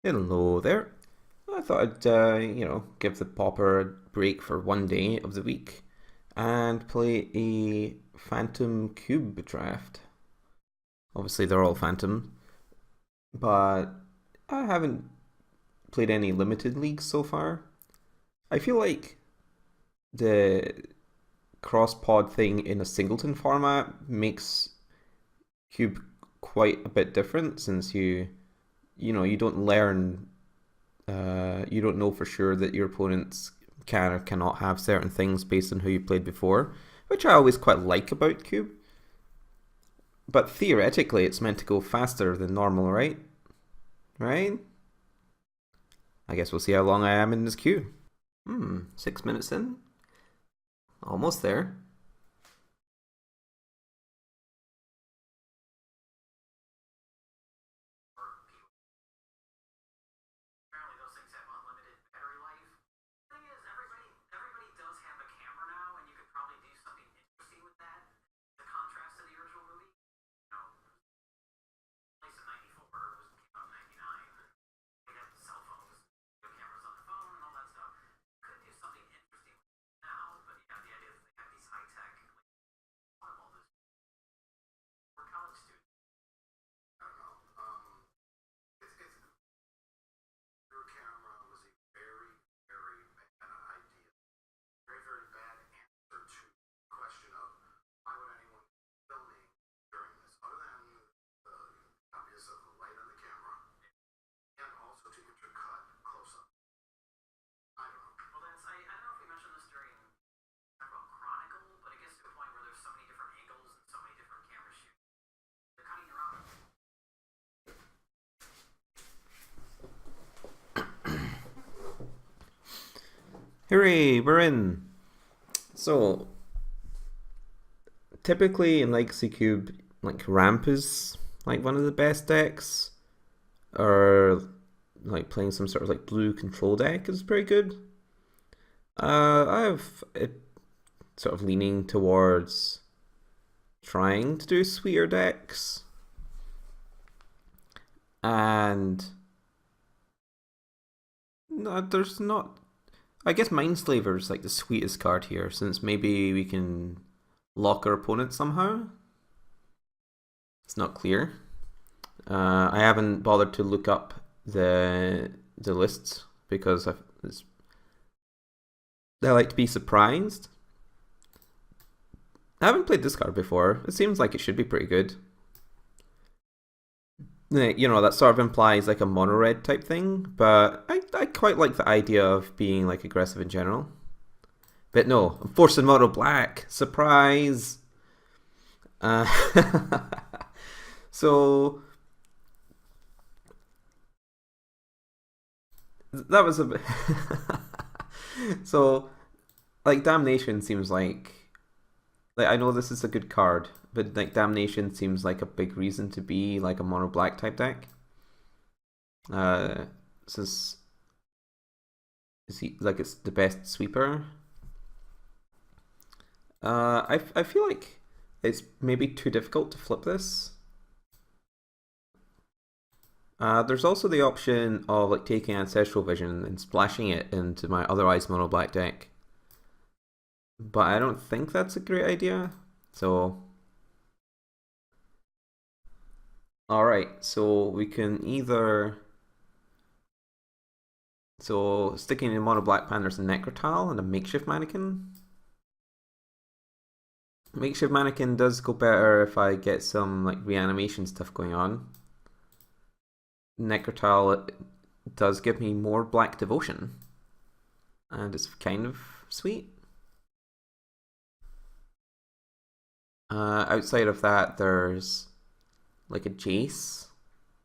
Hello there. I thought I'd, give the Pauper a break for one day of the week and play a Phantom Cube draft. Obviously, they're all Phantom, but I haven't played any limited leagues so far. I feel like the cross pod thing in a singleton format makes Cube quite a bit different since you don't learn you don't know for sure that your opponents can or cannot have certain things based on who you played before, which I always quite like about Cube. But theoretically, it's meant to go faster than normal, right? Right? I guess we'll see how long I am in this queue. 6 minutes in. Almost there. Apparently those things have unlimited battery life. Thing is, everybody does have a camera now, and you could probably do something interesting with that. The contrast to the original movie, at least in '94, it came out in '99. They had cell phones, video cameras on the phone, and all that stuff. Could do something interesting now, but yeah, the idea is they have these high tech, like, all this for college students. I don't know. It's your camera was a very, very bad idea. Very, very bad answer to the question of why would anyone be filming during this, other than the obvious of the light on the camera, and also to intercut close up. I don't know. Well, I don't know if we mentioned this during talk about Chronicle, but it gets to a point where there's so many different angles and so many different camera shoots. They're cutting around. Hooray, we're in! So, typically in Legacy Cube, like Ramp is like one of the best decks, or like playing some sort of like blue control deck is pretty good. I have it sort of leaning towards trying to do sweeter decks, and no, there's not. I guess Mindslaver is like the sweetest card here, since maybe we can lock our opponent somehow. It's not clear. I haven't bothered to look up the lists because I like to be surprised. I haven't played this card before. It seems like it should be pretty good. That sort of implies like a mono red type thing, but I quite like the idea of being like aggressive in general. But no, I'm forcing mono black. Surprise! Uh, so that was a bit. So, like, Damnation seems like I know this is a good card, but like Damnation seems like a big reason to be like a mono black type deck. Since like it's the best sweeper. I feel like it's maybe too difficult to flip this. There's also the option of like taking Ancestral Vision and splashing it into my otherwise mono black deck. But I don't think that's a great idea. So, alright, so we can either. So, sticking in mono black pan, there's a Necrotile and a Makeshift Mannequin. Makeshift Mannequin does go better if I get some like reanimation stuff going on. Necrotile does give me more Black Devotion, and it's kind of sweet. Outside of that, there's like a Jace.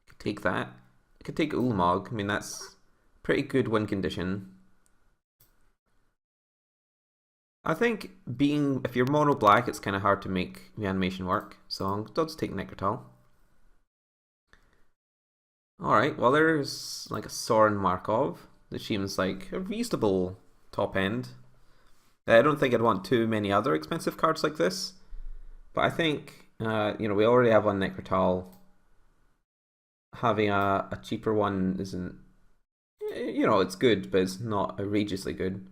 I could take that. I could take Ulamog. I mean, that's pretty good win condition. I think if you're mono black, it's kind of hard to make reanimation work. So I'll just take Necrotile. Alright, well there's like a Soren Markov that seems like a reasonable top end. I don't think I'd want too many other expensive cards like this, but I think we already have one Necrotile. Having a cheaper one isn't You know, it's good, but it's not outrageously good.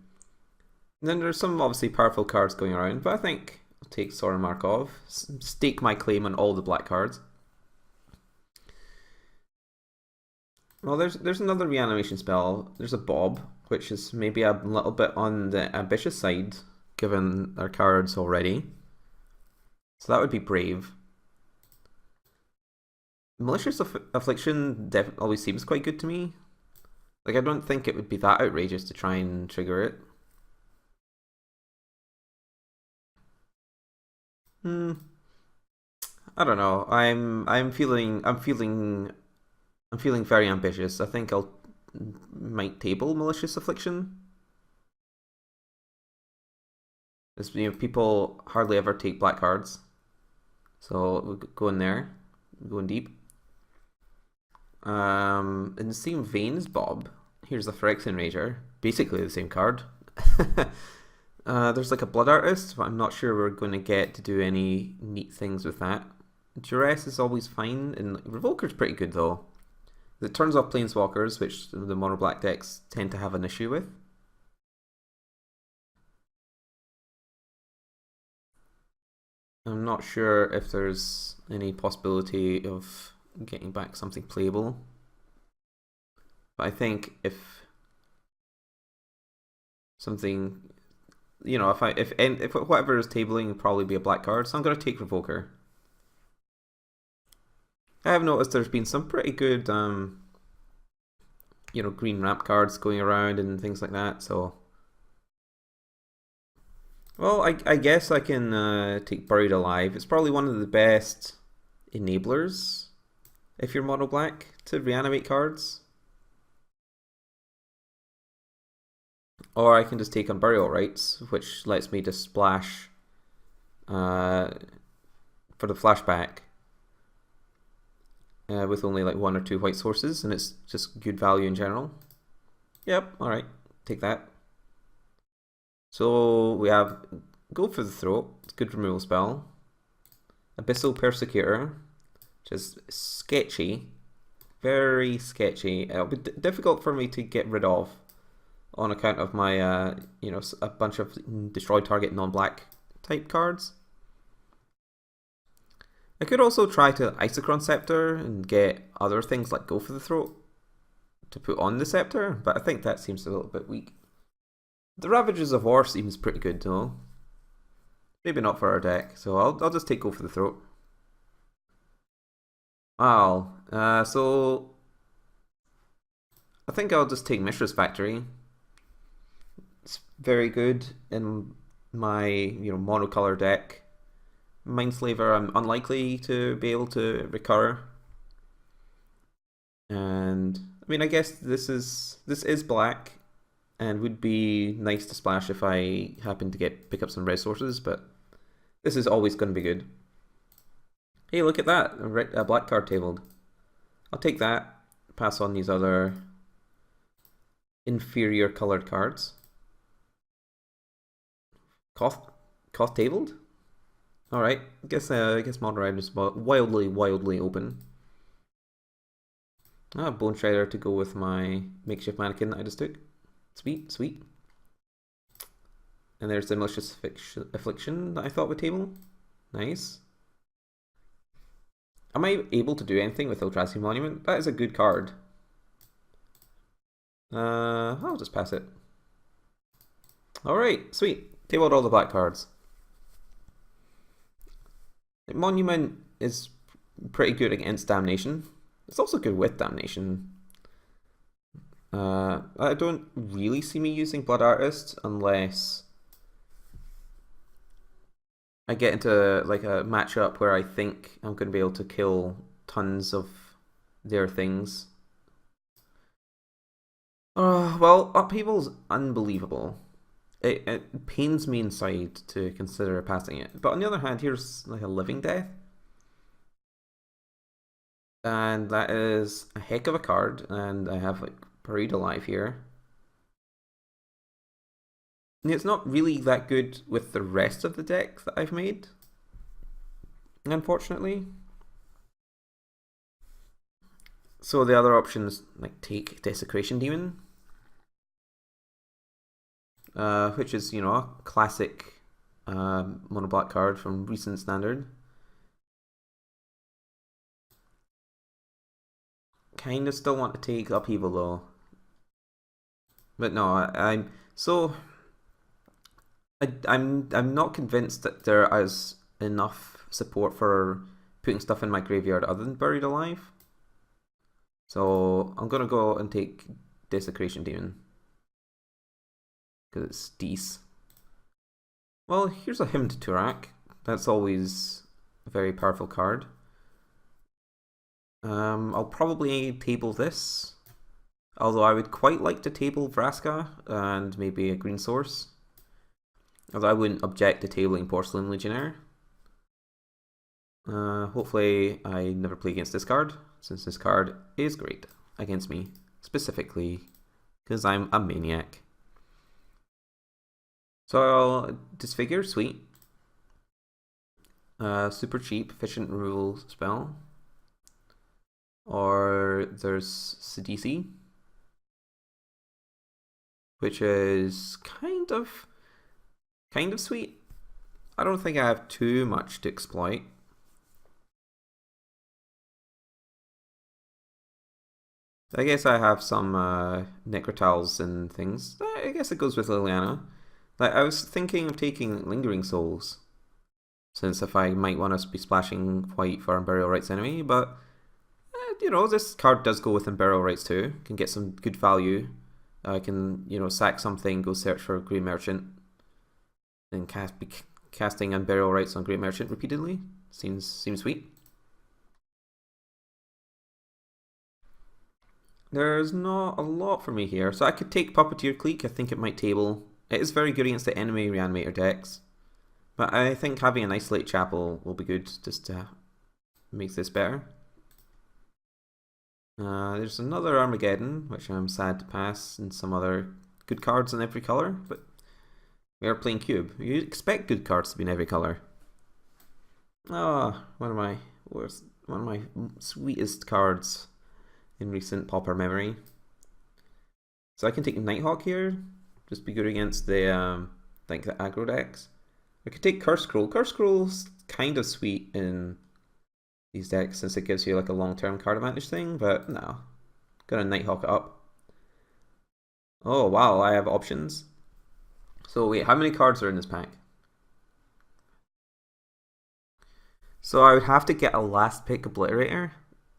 And then there's some obviously powerful cards going around, but I think I'll take Sora Markov, stake my claim on all the black cards. Well, there's another reanimation spell. There's a Bob, which is maybe a little bit on the ambitious side, given our cards already. So that would be brave. Malicious Affliction always seems quite good to me. Like, I don't think it would be that outrageous to try and trigger it. I don't know. I'm feeling very ambitious. I think I'll might table Malicious Affliction. As you know, people hardly ever take black cards, so we'll go in there, going deep. In the same vein as Bob, here's the Phyrexian Rager, basically the same card. There's like a Blood Artist, but I'm not sure we're going to get to do any neat things with that. Duress is always fine, and Revoker's pretty good though. It turns off Planeswalkers, which the mono black decks tend to have an issue with. I'm not sure if there's any possibility of getting back something playable. But I think if something, you know, if whatever is tabling will probably be a black card, so I'm going to take Revoker. I have noticed there's been some pretty good, you know, green ramp cards going around and things like that, so... Well, I guess I can take Buried Alive. It's probably one of the best enablers, if you're mono black, to reanimate cards. Or I can just take Unburial Rites, which lets me just splash for the flashback with only like 1 or 2 white sources, and it's just good value in general. Yep, alright, take that. So we have Go for the Throat, it's a good removal spell. Abyssal Persecutor, which is sketchy, very sketchy. It'll be difficult for me to get rid of on account of my, you know, a bunch of destroy target non-black type cards. I could also try to Isochron Scepter and get other things like Go for the Throat to put on the Scepter, but I think that seems a little bit weak. The Ravages of War seems pretty good though. Maybe not for our deck, so I'll just take Go for the Throat. Wow, so I think I'll just take Mishra's Factory. It's very good in my, you know, monocolor deck. Mindslaver I'm unlikely to be able to recur. And I mean, I guess this is black and would be nice to splash if I happen to pick up some red sources, but this is always going to be good. Hey, look at that, a black card tabled. I'll take that, pass on these other inferior colored cards. Koth tabled? Alright, I guess Modern Red is wildly open. Bone Shredder to go with my makeshift mannequin that I just took. Sweet, sweet. And there's the Malicious Affliction that I thought would table. Nice. Am I able to do anything with Eldrazi Monument? That is a good card. I'll just pass it. Alright, sweet. Tabled all the black cards. Monument is pretty good against Damnation. It's also good with Damnation. I don't really see me using Blood Artist unless I get into like a matchup where I think I'm going to be able to kill tons of their things. Well, Upheaval's unbelievable. It pains me inside to consider passing it. But on the other hand, here's like a Living Death. And that is a heck of a card, and I have like Buried Alive here. And it's not really that good with the rest of the deck that I've made, unfortunately. So the other options like take Desecration Demon. which is, you know, a classic mono black card from recent standard. Kind of still want to take Upheaval though. But no, I'm so I'm not convinced that there is enough support for putting stuff in my graveyard other than Buried Alive. So I'm gonna go and take Desecration Demon because it's decent. Well, here's a Hymn to Turak. That's always a very powerful card. I'll probably table this, although I would quite like to table Vraska and maybe a green source. Although I wouldn't object to tabling Porcelain Legionnaire. Hopefully I never play against this card, since this card is great against me, specifically because I'm a maniac. So I'll Disfigure, sweet. Super cheap, efficient removal spell. Or there's Sidisi, which is kind of sweet. I don't think I have too much to exploit. I guess I have some Necrotals and things. I guess it goes with Liliana. Like, I was thinking of taking Lingering Souls, since if I might want to be splashing white for Burial Rites enemy, but you know, this card does go with Burial Rites too. Can get some good value. I can, you know, sack something, go search for Grey Merchant, and be casting Burial Rites on Grey Merchant repeatedly. Seems sweet. There's not a lot for me here, so I could take Puppeteer Clique. I think it might table. It is very good against the enemy Reanimator decks, but I think having an Isolate Chapel will be good just to make this better. There's another Armageddon, which I'm sad to pass, and some other good cards in every color, but we are playing Cube. You expect good cards to be in every color. Oh, one of my sweetest cards in recent Pauper memory. So I can take Nighthawk here, just be good against the like the aggro decks. I could take Curse Scroll. Curse Scroll's kind of sweet in these decks since it gives you like a long-term card advantage thing, but no. Gonna Nighthawk it up. Oh wow, I have options. So wait, how many cards are in this pack? So I would have to get a last pick Obliterator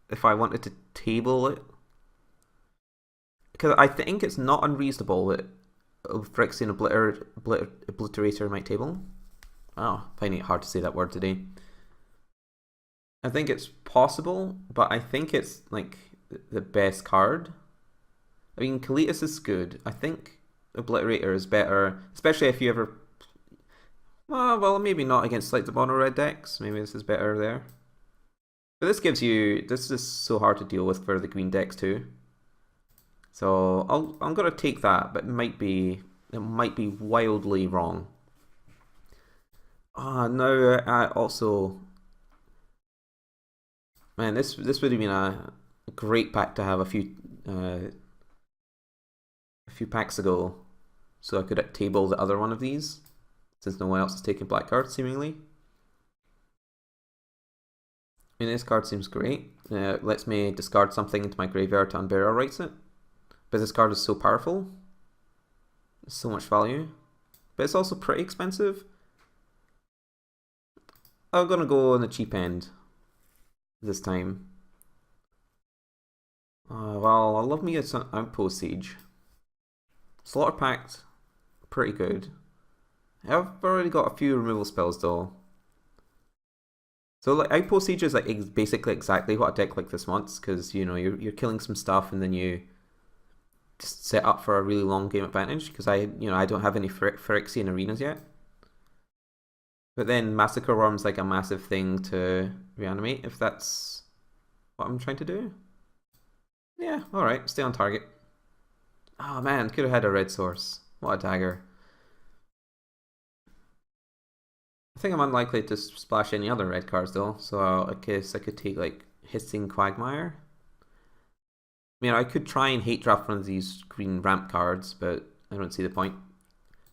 if I wanted to table it. Because I think it's not unreasonable that Phyrexian Obliterator might table. Oh, finding it hard to say that word today. I think it's possible, but I think it's like the best card. I mean, Kalitas is good. I think Obliterator is better, especially if you ever... well, maybe not against like the mono red decks. Maybe this is better there. But this gives you... This is so hard to deal with for the green decks too. So I'm gonna take that, but it might be wildly wrong. Now I also... Man, this would have been a great pack to have a few packs ago, so I could table the other one of these, since no one else is taking black cards seemingly. I mean, this card seems great. Lets me discard something into my graveyard to Unburial Rites it. But this card is so powerful. There's so much value. But it's also pretty expensive. I'm gonna go on the cheap end this time. Well, I love me an Outpost Siege. Slaughter Pact, pretty good. I've already got a few removal spells though. So like Outpost Siege is like basically exactly what a deck like this wants, because you know you're killing some stuff and then you just set up for a really long game advantage. Because I don't have any Phyrexian arenas yet. But then Massacre Worm's like a massive thing to reanimate if that's what I'm trying to do. Yeah, alright, stay on target. Oh man, could have had a red source. What a dagger. I think I'm unlikely to splash any other red cards though, so I guess I could take like Hissing Quagmire. I mean, I could try and hate draft one of these green ramp cards, but I don't see the point.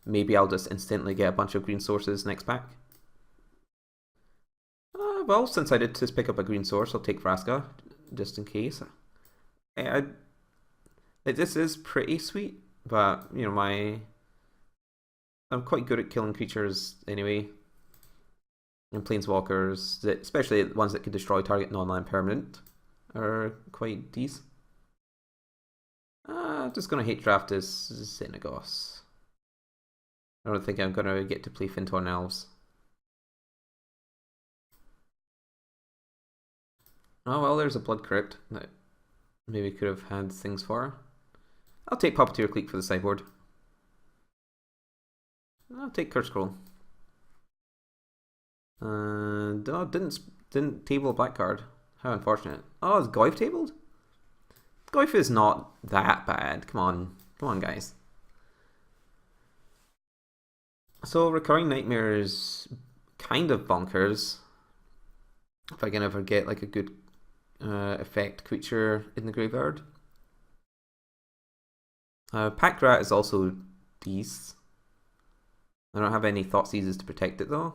maybe I'll just instantly get a bunch of green sources next pack. Well, since I did just pick up a green source, I'll take Vraska, just in case. This is pretty sweet, but, you know, I'm quite good at killing creatures anyway. And planeswalkers, especially the ones that can destroy target non-land permanent, are quite decent. Just gonna hate draft as Xenagos. I don't think I'm gonna get to play Fintorn Elves. Oh well, there's a Blood Crypt that maybe could have had things for. I'll take Puppeteer Clique for the sideboard. I'll take Curse Scroll. And oh, didn't table a black card. How unfortunate. Oh, is Goyf tabled? Goyf is not that bad. Come on, guys. So Recurring Nightmare is kind of bonkers. If I can ever get like a good effect creature in the graveyard. Pack Rat is also decent. I don't have any Thought Seizes to protect it though.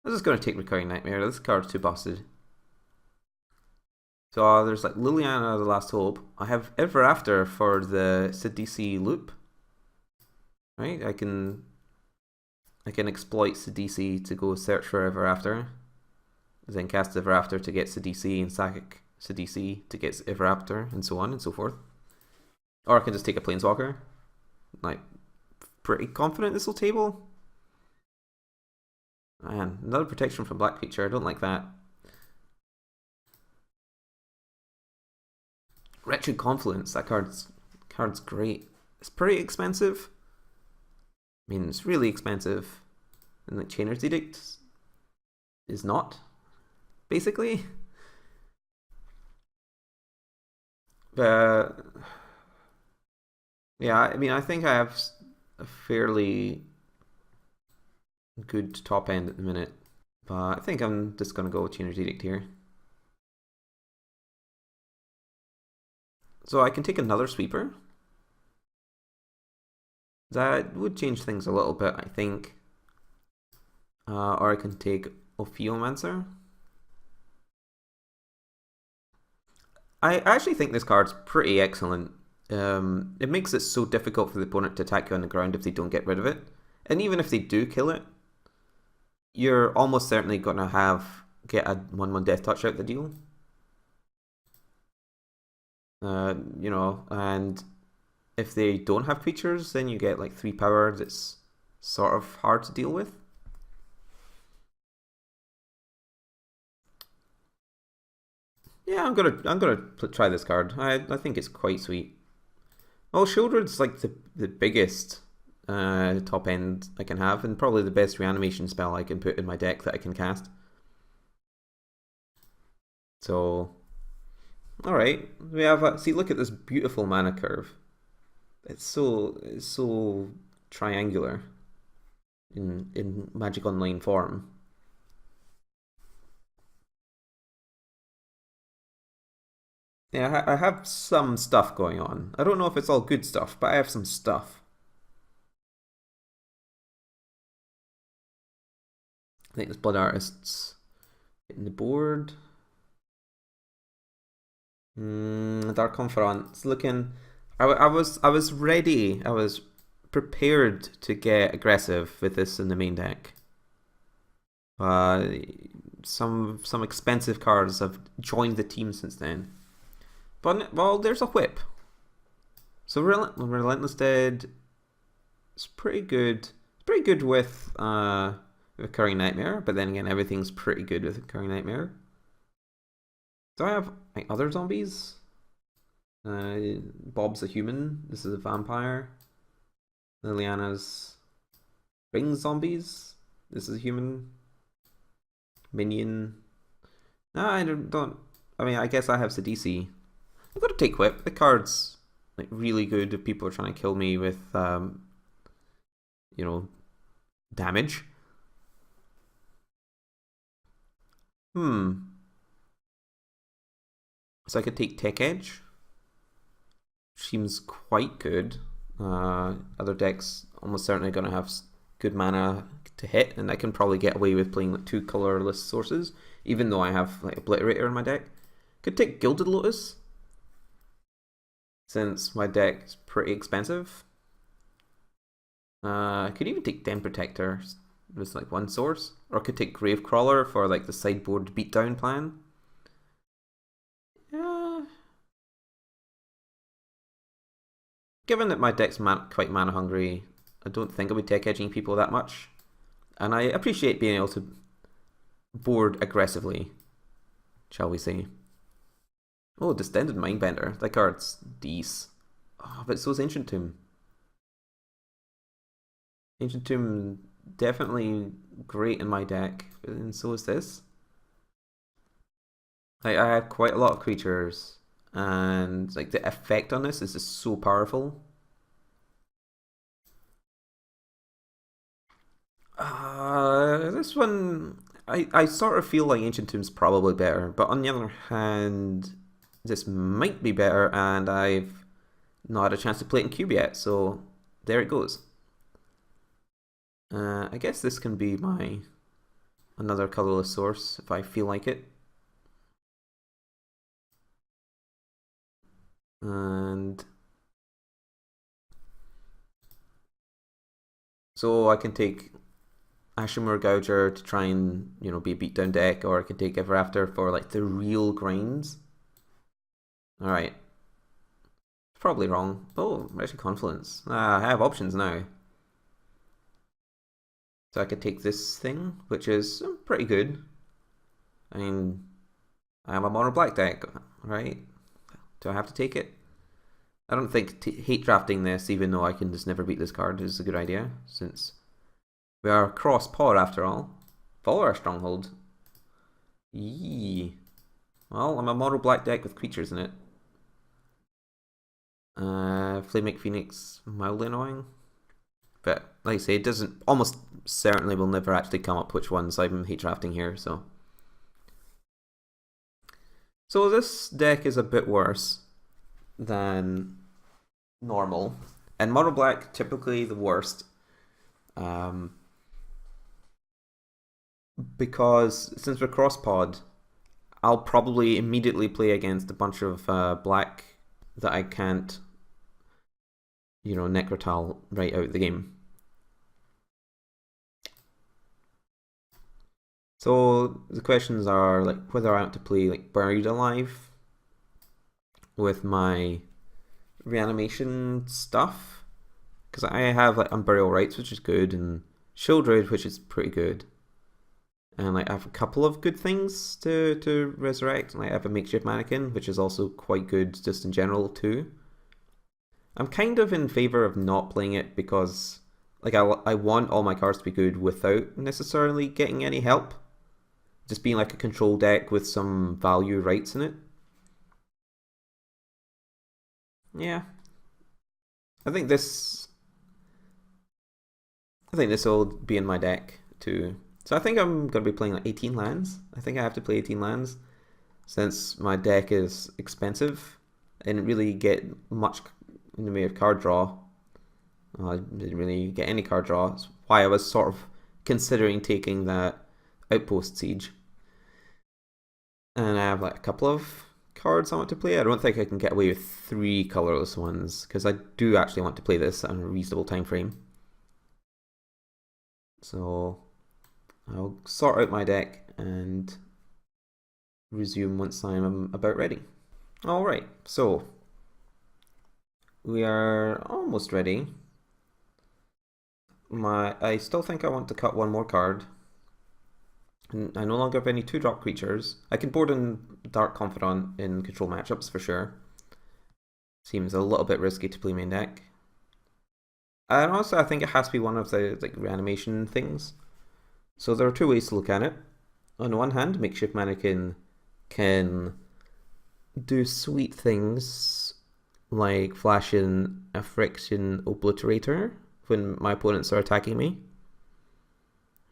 I'm just going to take Recurring Nightmare. This card's too busted. So there's like Liliana, the Last Hope. I have Ever After for the Sidisi loop. Right? I can exploit Sidisi to go search for Ever After. Then cast Ever After to get Sidisi and sack Sidisi to get Ever After, and so on and so forth. Or I can just take a Planeswalker. Like, pretty confident this will table. Man, another protection from black creature. I don't like that. Wretched Confluence. That card's great. It's pretty expensive. I mean, it's really expensive. And like Chainer's Edict is not, basically. Yeah, I mean, I think I have a fairly good top end at the minute, but I think I'm just going to go with Chainer's Edict here. So I can take another sweeper. That would change things a little bit, I think. Or I can take Ophiomancer. I actually think this card's pretty excellent. It makes it so difficult for the opponent to attack you on the ground if they don't get rid of it. And even if they do kill it, you're almost certainly going to get a 1/1 Death Touch out the deal. You know, and if they don't have creatures, then you get like 3 power that's sort of hard to deal with. Yeah, I'm gonna try this card. I think it's quite sweet. Well, Shieldred's like the biggest top end I can have, and probably the best reanimation spell I can put in my deck that I can cast. So, all right, we have see. Look at this beautiful mana curve. It's so triangular in Magic Online form. Yeah, I have some stuff going on. I don't know if it's all good stuff, but I have some stuff. I think this Blood Artist's hitting the board. Dark Confront. It's looking. I was ready. I was prepared to get aggressive with this in the main deck. Some expensive cards have joined the team since then. But well, there's a whip. So Relentless Dead is pretty good. It's pretty good with Recurring Nightmare, but then again, everything's pretty good with Recurring Nightmare. Do I have like, other zombies? Bob's a human. This is a vampire. Liliana's Ring Zombies. This is a human. Minion. No, I don't. I mean, I guess I have Sidisi. I'm gonna take Whip. The card's like really good if people are trying to kill me with, you know, damage. So I could take Tech Edge. Seems quite good. Other decks almost certainly going to have good mana to hit, and I can probably get away with playing like 2 colorless sources, even though I have like Obliterator in my deck. Could take Gilded Lotus, since my deck is pretty expensive. I could even take Den Protector with like 1 source, or I could take Gravecrawler for like the sideboard beatdown plan. Given that my deck's quite mana hungry, I don't think I'll be tech edging people that much. And I appreciate being able to board aggressively, shall we say. Oh, Distended Mindbender. That card's decent. Oh, but so's Ancient Tomb. Ancient Tomb definitely great in my deck, and so is this. I have quite a lot of creatures, and like the effect on this is just so powerful. This one, I sort of feel like Ancient Tomb's probably better, but on the other hand, this might be better, and I've not had a chance to play it in Cube yet, so there it goes. I guess this can be my another colorless source if I feel like it. And so I can take Ashimur Gouger to try and, you know, be a beatdown deck, or I can take Ever After for like the real grinds. Alright. Probably wrong. Oh, Wretched Confluence. I have options now. So I could take this thing, which is pretty good. I mean, I am a mono black deck, right? Do I have to take it? I don't think hate drafting this, even though I can just never beat this card, is a good idea, since we are cross pod after all. Follow our stronghold. Yee. Well, I'm a mono black deck with creatures in it. Flaming Phoenix, mildly annoying. But like I say, it doesn't, almost certainly will never actually come up which ones I'm hate drafting here, so. So this deck is a bit worse than normal. And mono black, typically the worst. Because since we're cross pod, I'll probably immediately play against a bunch of black that I can't, you know, Necrotal right out of the game. So the questions are like whether I want to play like Buried Alive with my reanimation stuff, because I have like Unburial Rites, which is good, and Shieldred, which is pretty good, and like I have a couple of good things to resurrect. Like I have a Makeshift Mannequin, which is also quite good just in general too. I'm kind of in favor of not playing it because like I want all my cards to be good without necessarily getting any help. Just being like a control deck with some value rights in it. Yeah. I think this will be in my deck too. So I think I'm going to be playing like 18 lands. I think I have to play 18 lands since my deck is expensive. I didn't really get much in the way of card draw. I didn't really get any card draw. That's why I was sort of considering taking that Outpost Siege. And I have like a couple of cards I want to play. I don't think I can get away with 3 colorless ones because I do actually want to play this on a reasonable time frame. So I'll sort out my deck and resume once I'm about ready. Alright, so we are almost ready. I still think I want to cut one more card. I no longer have any 2-drop creatures. I can board in Dark Confidant in control matchups for sure. Seems a little bit risky to play main deck. And also I think it has to be one of the like reanimation things. So there are 2 ways to look at it. On the one hand, Makeshift Mannequin can do sweet things like flash in a Friction Obliterator when my opponents are attacking me,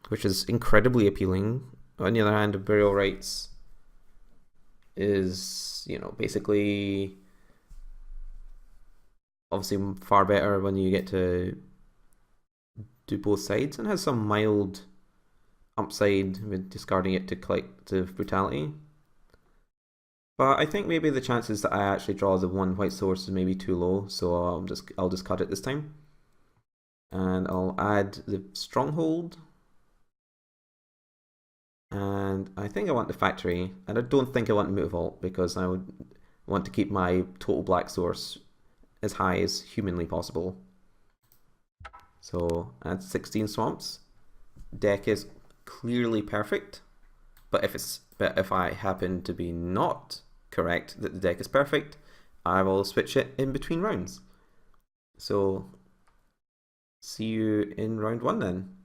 which is incredibly appealing. On the other hand, Burial Rites is, you know, basically obviously far better when you get to do both sides, and has some mild upside with discarding it to collective brutality. But I think maybe the chances that I actually draw the one white source is maybe too low, so I'll just cut it this time. And I'll add the stronghold. And I think I want the factory, and I don't think I want the Mutavault because I would want to keep my total black source as high as humanly possible. So add 16 swamps. Deck is clearly perfect, but if I happen to be not correct that the deck is perfect, I will switch it in between rounds. So see you in round 1 then.